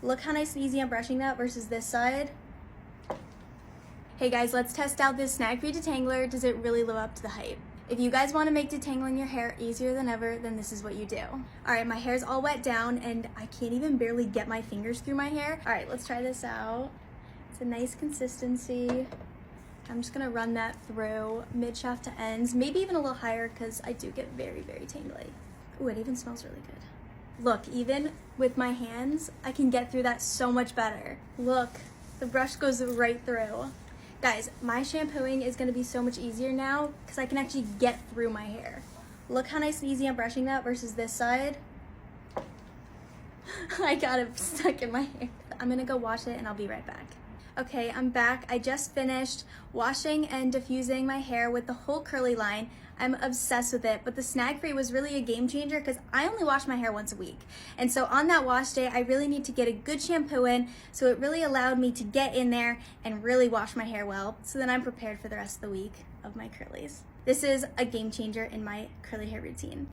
Look how nice and easy I'm brushing that versus this side. Hey guys, let's test out this Snag-Free Detangler. Does it really live up to the hype? If you guys want to make detangling your hair easier than ever, then this is what you do. All right, my hair's all wet down and I can't even barely get my fingers through my hair. All right, let's try this out. It's a nice consistency. I'm just gonna run that through mid shaft to ends, maybe even a little higher because I do get very, very tangly. Ooh, it even smells really good. Look, even with my hands, I can get through that so much better. Look, the brush goes right through. Guys, my shampooing is gonna be so much easier now because I can actually get through my hair. Look how nice and easy I'm brushing that versus this side. I got it stuck in my hair. I'm gonna go wash it and I'll be right back. Okay, I'm back. I just finished washing and diffusing my hair with the whole curly line. I'm obsessed with it, but the Snag-Free was really a game changer because I only wash my hair once a week. And so on that wash day, I really need to get a good shampoo in, so it really allowed me to get in there and really wash my hair well, so then I'm prepared for the rest of the week of my curlies. This is a game changer in my curly hair routine.